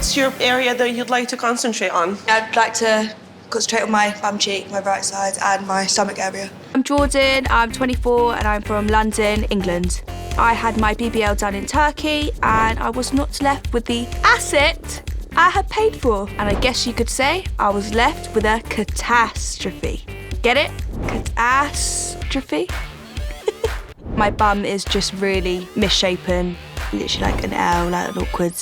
What's your area that you'd like to concentrate on? I'd like to concentrate on my bum cheek, my right side, and my stomach area. I'm Jorden, I'm 24 and I'm from London, England. I had my BBL done in Turkey and I was not left with the asset I had paid for. And I guess you could say I was left with a catastrophe. Get it? Catastrophe? My bum is just really misshapen, literally like an L, like an awkward.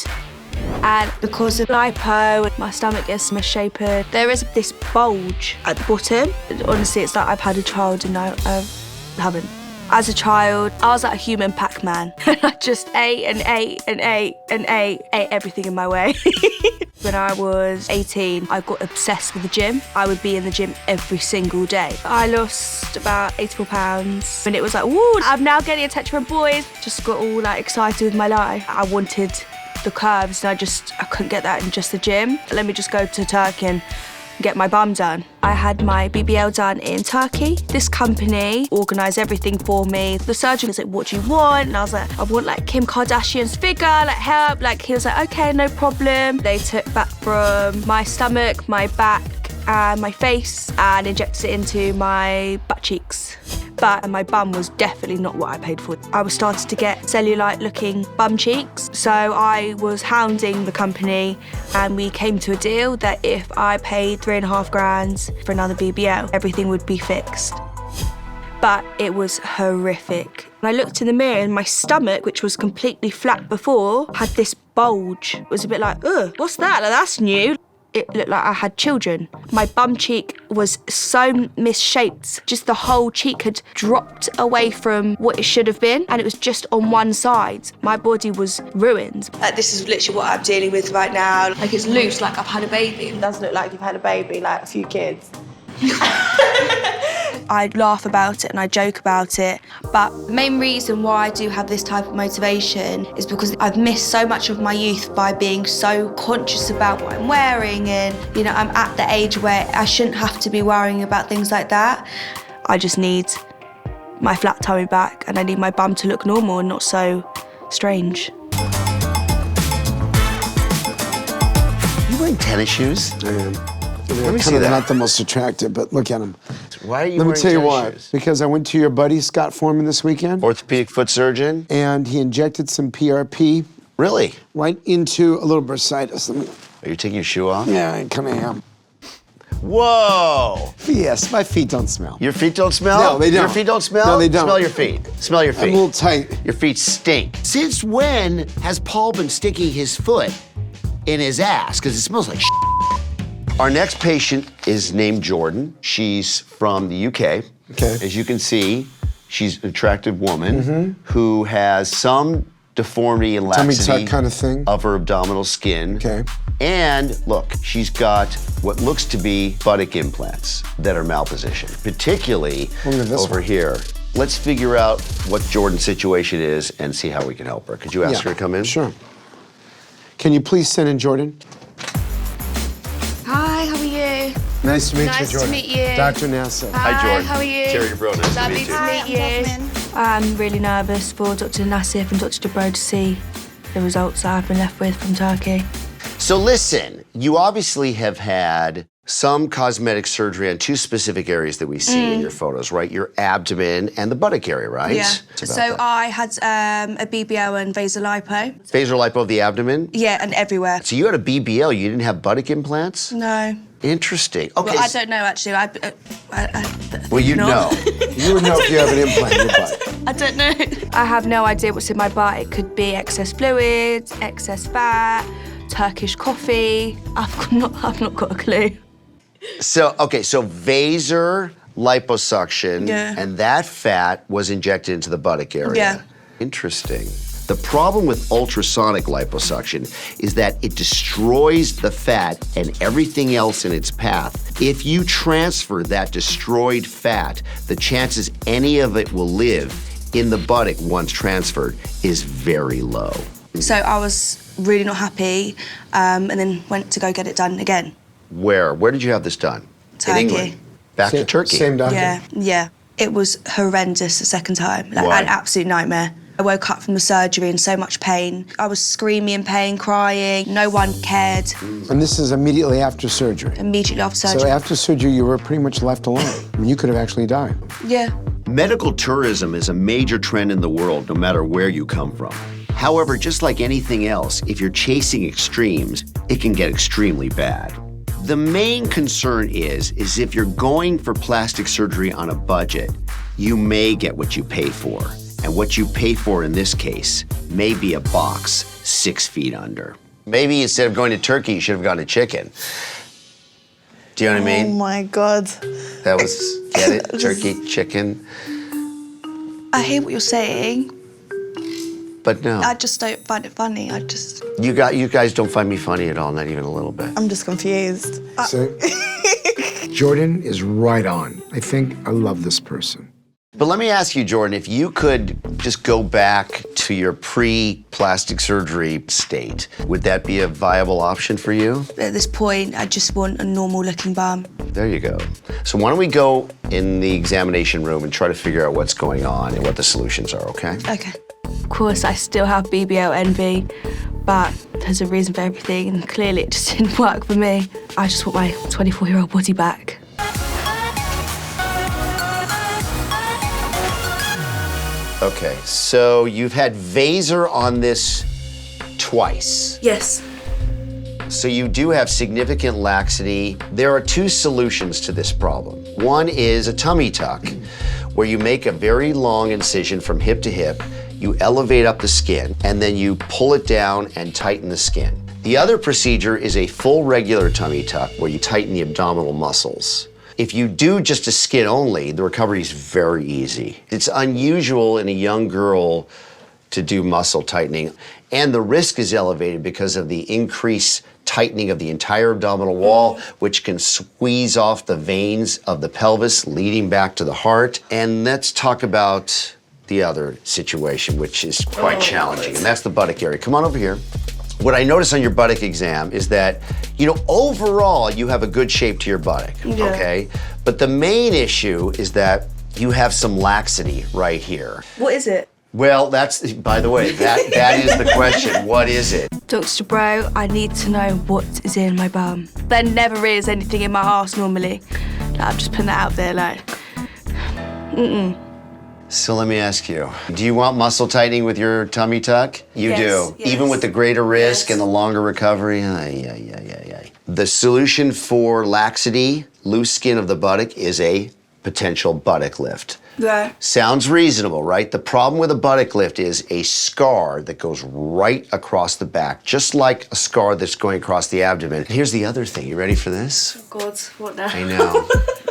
And because of lipo, my stomach is misshapen. There is this bulge at the bottom. Honestly, it's like I've had a child and I haven't. As a child, I was like a human Pac-Man. I just ate and ate and ate and ate everything in my way. When I was 18, I got obsessed with the gym. I would be in the gym every single day. I lost about 84 pounds. And it was like, woo, I'm now getting attention from boys. Just got all like excited with my life. I wanted the curves and I couldn't get that in just the gym. Let me just go to Turkey and get my bum done. I had my BBL done in Turkey. This company organised everything for me. The surgeon was like, what do you want? And I was like, I want like Kim Kardashian's figure, like help. Like he was like, okay, no problem. They took back from my stomach, my back and my face and injected it into my butt cheeks. But my bum was definitely not what I paid for. I was starting to get cellulite-looking bum cheeks, so I was hounding the company and we came to a deal that if I paid 3.5 grand for another BBL, everything would be fixed. But it was horrific. I looked in the mirror and my stomach, which was completely flat before, had this bulge. It was a bit like, ugh, what's that? Like, that's new. It looked like I had children. My bum cheek was so misshaped. Just the whole cheek had dropped away from what it should have been, and it was just on one side. My body was ruined. This is literally what I'm dealing with right now. Like it's loose, like I've had a baby. It does look like you've had a baby, like a few kids. I laugh about it and I joke about it, but the main reason why I do have this type of motivation is because I've missed so much of my youth by being so conscious about what I'm wearing, and you know, I'm at the age where I shouldn't have to be worrying about things like that. I just need my flat tummy back and I need my bum to look normal and not so strange. You wearing tennis shoes? I am. Let me see that. Not the most attractive, but look at them. Why are you Let me wearing tell you tennis why. shoes? Because I went to your buddy, Scott Foreman, this weekend. Orthopedic foot surgeon? And he injected some PRP Really? right into a little bursitis. Are you taking your shoe off? Yeah, I kind of am. Whoa! Yes, my feet don't smell. Your feet don't smell? No, they don't. Your feet don't smell? No, they don't. Smell your feet. Smell your feet. I'm a little tight. Your feet stink. Since when has Paul been sticking his foot in his ass? Because it smells like shit. Our next patient is named Jorden. She's from the UK. Okay. As you can see, she's an attractive woman who has some deformity and Tummy laxity tuck kind of thing. of her abdominal skin. Okay. And look, she's got what looks to be buttock implants that are malpositioned, particularly Look at this over one. here. Let's figure out what Jordan's situation is and see how we can help her. Could you ask her to come in? Sure. Can you please send in Jorden? Hi, how are you? Nice to meet Nice you, to Jorden. meet you. Dr. Nassif. Hi, Jordan. How are you? Terry, your bro. Nice Lovely to meet you. to meet you. I'm really nervous for Dr. Nassif and Dr. Dubrow to see the results that I've been left with from Turkey. So listen, you obviously have had some cosmetic surgery on two specific areas that we see in your photos, right? Your abdomen and the buttock area, right? Yeah. It's about So that. I had a BBL and vasal lipo. Vasal lipo of the abdomen? Yeah, and everywhere. So you had a BBL, you didn't have buttock implants? No. Interesting. Okay. Well, I don't know actually. Well, you know. You would know if you have an implant in your butt. I don't know. I have no idea what's in my butt. It could be excess fluid, excess fat, Turkish coffee. I've not got a clue. So, okay, so vasal liposuction, Yeah. and that fat was injected into the buttock area. Yeah. Interesting. The problem with ultrasonic liposuction is that it destroys the fat and everything else in its path. If you transfer that destroyed fat, the chances any of it will live in the buttock once transferred is very low. So I was really not happy, and then went to go get it done again. Where? Where did you have this done? Turkey. In England? Back to Turkey? Same doctor. Yeah. It was horrendous the second time, like Why? an absolute nightmare. I woke up from the surgery in so much pain. I was screaming in pain, crying. No one cared. And this is immediately after surgery. Immediately after surgery. So after surgery, you were pretty much left alone. I mean, you could have actually died. Yeah. Medical tourism is a major trend in the world, no matter where you come from. However, just like anything else, if you're chasing extremes, it can get extremely bad. The main concern is if you're going for plastic surgery on a budget, you may get what you pay for. And what you pay for in this case may be a box 6 feet under. Maybe instead of going to turkey, you should have gone to chicken. Do you know what I mean? Oh my God. That was, get it? Turkey, chicken. I hear what you're saying. But no. I just don't find it funny. You guys don't find me funny at all, not even a little bit. I'm just confused. So, Jorden is right on. I think I love this person. But let me ask you, Jorden, if you could just go back to your pre-plastic surgery state, would that be a viable option for you? At this point, I just want a normal-looking bum. There you go. So why don't we go in the examination room and try to figure out what's going on and what the solutions are, okay? Okay. Of course, I still have BBL envy, but there's a reason for everything, and clearly it just didn't work for me. I just want my 24-year-old body back. Okay, so you've had Vaser on this twice. Yes. So you do have significant laxity. There are 2 solutions to this problem. One is a tummy tuck, where you make a very long incision from hip to hip, you elevate up the skin, and then you pull it down and tighten the skin. The other procedure is a full regular tummy tuck, where you tighten the abdominal muscles. If you do just a skin only, the recovery is very easy. It's unusual in a young girl to do muscle tightening, and the risk is elevated because of the increased tightening of the entire abdominal wall, which can squeeze off the veins of the pelvis, leading back to the heart. And let's talk about the other situation, which is quite challenging, and that's the buttock area. Come on over here. What I noticed on your buttock exam is that, overall, you have a good shape to your buttock, okay? But the main issue is that you have some laxity right here. What is it? Well, that's, by the way, that is the question. What is it? Dr. Dubrow, I need to know what is in my bum. There never is anything in my arse normally. I'm just putting that out there, So let me ask you, do you want muscle tightening with your tummy tuck? You Yes, do, yes. even with the greater risk Yes. and the longer recovery? Ay. The solution for laxity, loose skin of the buttock, is a potential buttock lift. Right. Sounds reasonable, right? The problem with a buttock lift is a scar that goes right across the back, just like a scar that's going across the abdomen. Here's the other thing. You ready for this? God, what now? I know.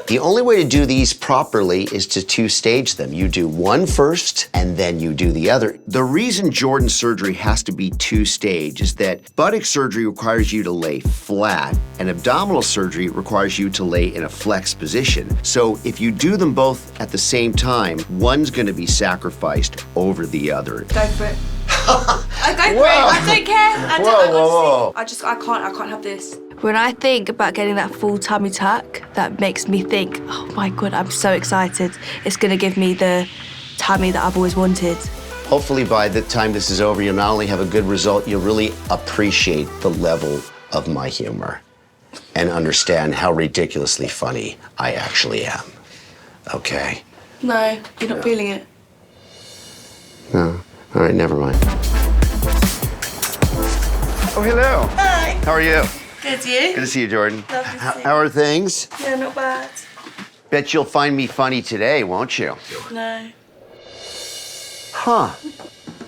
The only way to do these properly is to 2-stage them. You do one first, and then you do the other. The reason Jorden surgery has to be 2-stage is that buttock surgery requires you to lay flat, and abdominal surgery requires you to lay in a flexed position. So if you do them both at the same time, one's gonna be sacrificed over the other. Go for it. I go for it. I don't care. Whoa. I can't have this. When I think about getting that full tummy tuck, that makes me think, oh my God, I'm so excited. It's gonna give me the tummy that I've always wanted. Hopefully by the time this is over, you'll not only have a good result, you'll really appreciate the level of my humor and understand how ridiculously funny I actually am. Okay? No, you're not feeling it. No. All right, never mind. Oh, hello. Hi. How are you? Good, you? Good to see you, Jorden. Lovely to see you. How are things? Yeah, not bad. Bet you'll find me funny today, won't you? No. Huh.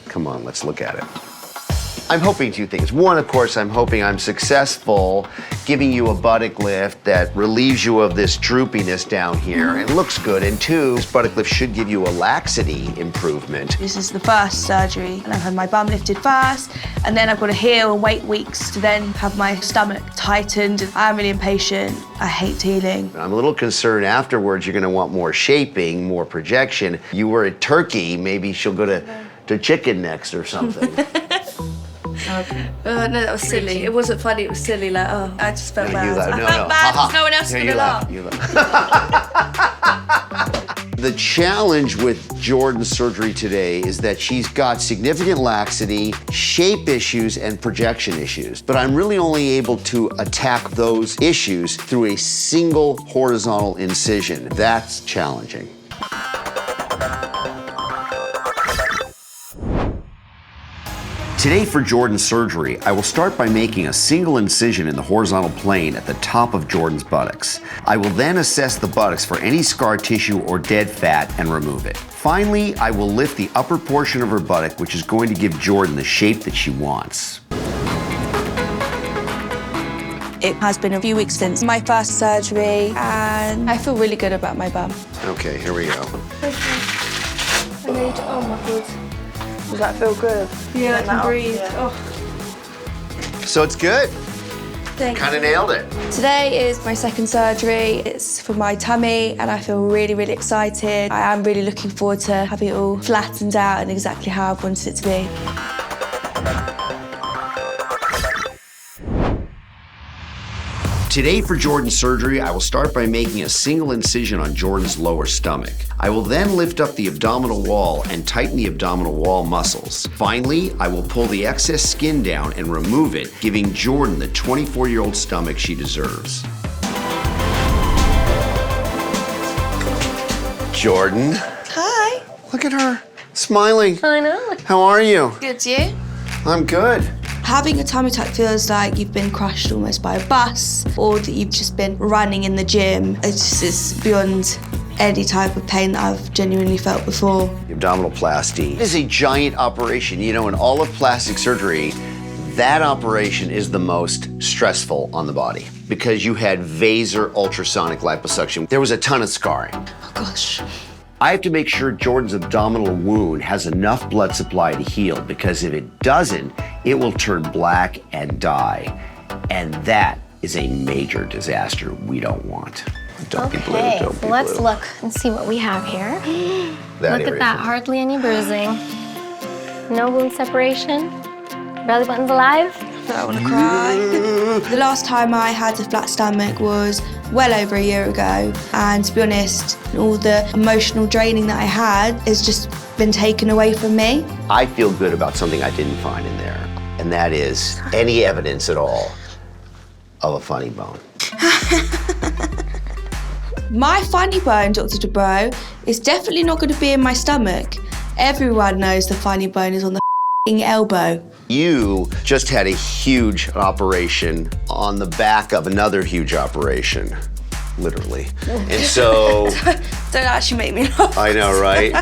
Come on, let's look at it. I'm hoping 2 things. One, of course, I'm hoping I'm successful giving you a buttock lift that relieves you of this droopiness down here and looks good. And 2, this buttock lift should give you a laxity improvement. This is the first surgery, and I've had my bum lifted first, and then I've got to heal and wait weeks to then have my stomach tightened. I'm really impatient. I hate healing. I'm a little concerned afterwards you're gonna want more shaping, more projection. You were at turkey, maybe she'll go to chicken next or something. No, that was silly. It wasn't funny, it was silly. Like, oh, I just felt bad. You laugh. I felt bad because no one else was going to laugh. You laugh. The challenge with Jordan's surgery today is that she's got significant laxity, shape issues, and projection issues. But I'm really only able to attack those issues through a single horizontal incision. That's challenging. Today for Jordan's surgery, I will start by making a single incision in the horizontal plane at the top of Jordan's buttocks. I will then assess the buttocks for any scar tissue or dead fat and remove it. Finally, I will lift the upper portion of her buttock, which is going to give Jordan the shape that she wants. It has been a few weeks since my first surgery, and I feel really good about my bum. Okay, here we go. Oh my God. Does that feel good? Yeah, I can breathe. Yeah. Oh. So it's good. Thank Kind of you. nailed it. Today is my second surgery. It's for my tummy, and I feel really, really excited. I am really looking forward to having it all flattened out and exactly how I wanted it to be. Today for Jordan's surgery, I will start by making a single incision on Jordan's lower stomach. I will then lift up the abdominal wall and tighten the abdominal wall muscles. Finally, I will pull the excess skin down and remove it, giving Jordan the 24-year-old stomach she deserves. Jordan. Hi. Look at her, smiling. I know. How are you? Good, you? I'm good. Having a tummy tuck feels like you've been crushed almost by a bus, or that you've just been running in the gym. It's beyond any type of pain that I've genuinely felt before. Abdominoplasty is a giant operation. You know, in all of plastic surgery, that operation is the most stressful on the body because you had vasor ultrasonic liposuction. There was a ton of scarring. Oh gosh. I have to make sure Jordan's abdominal wound has enough blood supply to heal, because if it doesn't, it will turn black and die. And that is a major disaster we don't want. Don't be blue, Okay, don't so be let's blue. look and see what we have here. That Look area. at that, hardly any bruising. No wound separation. Belly button's alive. I want to cry. The last time I had a flat stomach was well over a year ago, and to be honest, all the emotional draining that I had has just been taken away from me. I feel good about something I didn't find in there, and that is any evidence at all of a funny bone. My funny bone, Dr. Dubrow, is definitely not going to be in my stomach. Everyone knows the funny bone is on the elbow. You just had a huge operation on the back of another huge operation, literally. And so, Don't actually make me laugh. I know, right?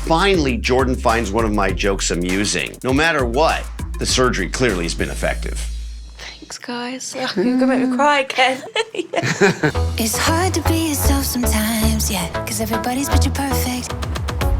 Finally, Jordan finds one of my jokes amusing. No matter what, the surgery clearly has been effective. Thanks, guys. You're gonna make me cry again. It's hard to be yourself sometimes, yeah, because everybody's picture perfect.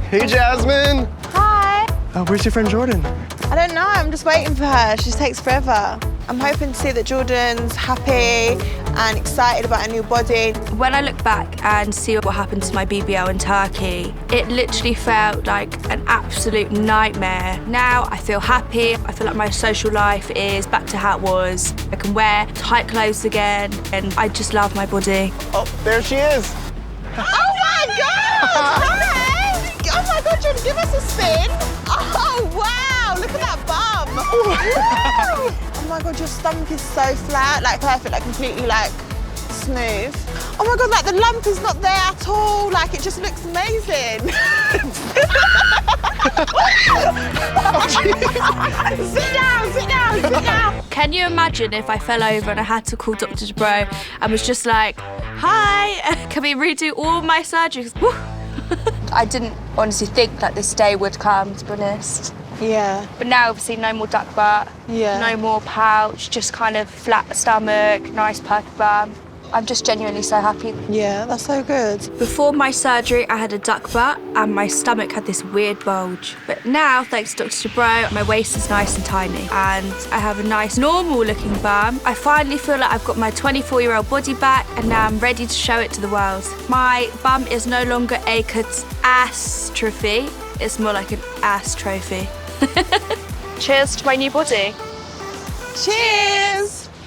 Hey, Jasmine. Hi. Oh, where's your friend Jordan? I don't know, I'm just waiting for her. She just takes forever. I'm hoping to see that Jordan's happy and excited about her new body. When I look back and see what happened to my BBL in Turkey, it literally felt like an absolute nightmare. Now I feel happy. I feel like my social life is back to how it was. I can wear tight clothes again, and I just love my body. Oh, there she is. Oh my God! Hi! Oh my God, Jordan, give us a spin. Oh wow, look at that bum. Woo! Oh my God, your stomach is so flat, like perfect, like completely like smooth. Oh my God, like the lump is not there at all. Like it just looks amazing. Sit down, sit down, sit down. Can you imagine if I fell over and I had to call Dr. Dubrow and was just like, hi, can we redo all my surgeries? Woo. I didn't honestly think that this day would come, to be honest. Yeah. But now, obviously, no more duck butt, Yeah. no more pouch, just kind of flat stomach, nice perky bum. I'm just genuinely so happy. Yeah, that's so good. Before my surgery, I had a duck butt and my stomach had this weird bulge. But now, thanks to Dr. Dubrow, my waist is nice and tiny and I have a nice, normal-looking bum. I finally feel like I've got my 24-year-old body back and now I'm ready to show it to the world. My bum is no longer a catastrophe. It's more like an ass trophy. Cheers to my new body. Cheers.